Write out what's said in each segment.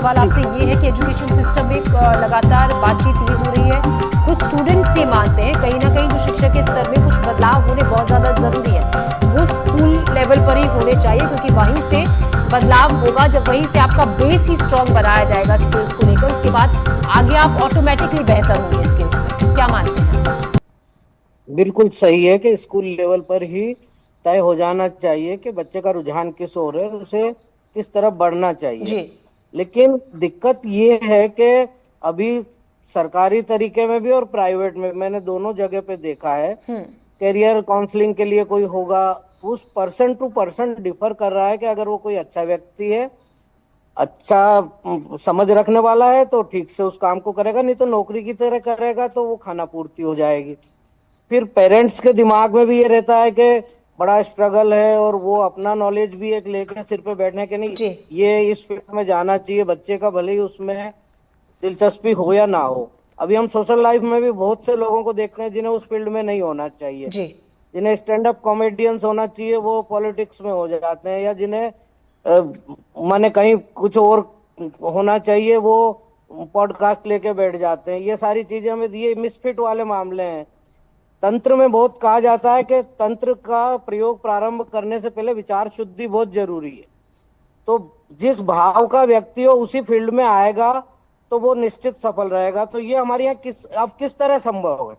सवाल आपसे ये है कि एजुकेशन सिस्टम में लगातार बातचीत ये हो रही है, कुछ स्टूडेंट्स ये मानते हैं कहीं ना कहीं जो शिक्षा के स्तर में कुछ बदलाव होने बहुत ज्यादा जरूरी है, वो स्कूल लेवल पर ही होने चाहिए, क्योंकि वहीं से बदलाव होगा। जब वहीं से आपका बेस ही स्ट्रांग बनाया जाएगा स्किल्स को लेकर, उसके बाद आगे आप ऑटोमेटिकली बेहतर होंगे स्किल्स में। क्या मानते हैं? बिल्कुल सही है कि स्कूल लेवल पर ही तय हो जाना चाहिए कि बच्चे का रुझान किस ओर है, उसे किस तरफ बढ़ना चाहिए। जी। लेकिन दिक्कत ये है कि अभी सरकारी तरीके में भी और प्राइवेट में मैंने दोनों जगह पे देखा है, करियर काउंसलिंग के लिए कोई होगा, उस पर्सन टू पर्सन डिफर कर रहा है कि अगर वो कोई अच्छा व्यक्ति है, अच्छा समझ रखने वाला है तो ठीक से उस काम को करेगा, नहीं तो नौकरी की तरह करेगा तो वो खाना पूर्ति हो जाएगी। फिर पेरेंट्स के दिमाग में भी ये रहता है कि बड़ा स्ट्रगल है और वो अपना नॉलेज भी एक लेकर सिर पे बैठने के नहीं, जी। ये इस फील्ड में जाना चाहिए बच्चे का, भले ही उसमें दिलचस्पी हो या ना हो। अभी हम सोशल लाइफ में भी बहुत से लोगों को देखते हैं जिन्हें उस फील्ड में नहीं होना चाहिए, जी। जिन्हें स्टैंड अप कॉमेडियंस होना चाहिए वो पॉलिटिक्स में हो जाते हैं, या जिन्हें माने कहीं कुछ और होना चाहिए वो पॉडकास्ट लेके बैठ जाते हैं। ये सारी चीजें हमें, ये मिसफिट वाले मामले हैं। तंत्र में बहुत कहा जाता है कि तंत्र का प्रयोग प्रारंभ करने से पहले विचार शुद्धि बहुत जरूरी है। तो जिस भाव का व्यक्ति हो उसी फील्ड में आएगा तो वो निश्चित सफल रहेगा। तो ये हमारे यहाँ अब किस तरह संभव है?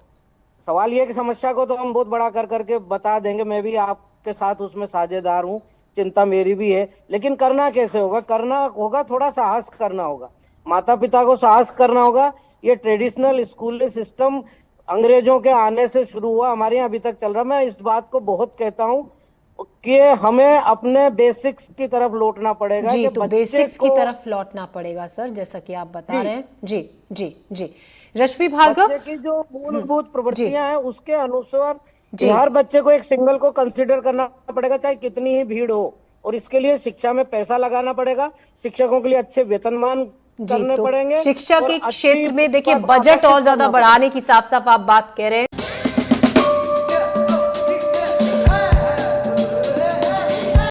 सवाल ये है कि समस्या को तो हम बहुत बड़ा कर करके बता देंगे, मैं भी आपके साथ उसमें साझेदार हूँ, चिंता मेरी भी है, लेकिन करना कैसे होगा? करना होगा, थोड़ा साहस करना होगा, माता पिता को साहस करना होगा। ये ट्रेडिशनल स्कूल सिस्टम अंग्रेजों के आने से शुरू हुआ, हमारे यहाँ अभी तक चल रहा। मैं इस बात को बहुत कहता हूँ कि हमें अपने बेसिक्स की तरफ लौटना पड़ेगा जी, कि तो बच्चे बेसिक्स की को, तरफ लौटना पड़ेगा सर, जैसा कि आप बता जी, रहे हैं। जी। जी। जी। रश्मि भार्गव। बच्चे की जो मूलभूत जी। प्रवृत्तियां हैं उसके अनुसार जी। हर बच्चे को एक सिंगल को कंसिडर करना पड़ेगा, चाहे कितनी ही भीड़ हो। और इसके लिए शिक्षा में पैसा लगाना पड़ेगा, शिक्षकों के लिए अच्छे वेतनमान जी, करने तो पड़ेंगे शिक्षा और के अच्छी क्षेत्र में देखिए प्रतिभा को बजट आकर्षित और ज्यादा करना पड़ेगा। बढ़ाने की साफ साफ आप बात कह रहे हैं।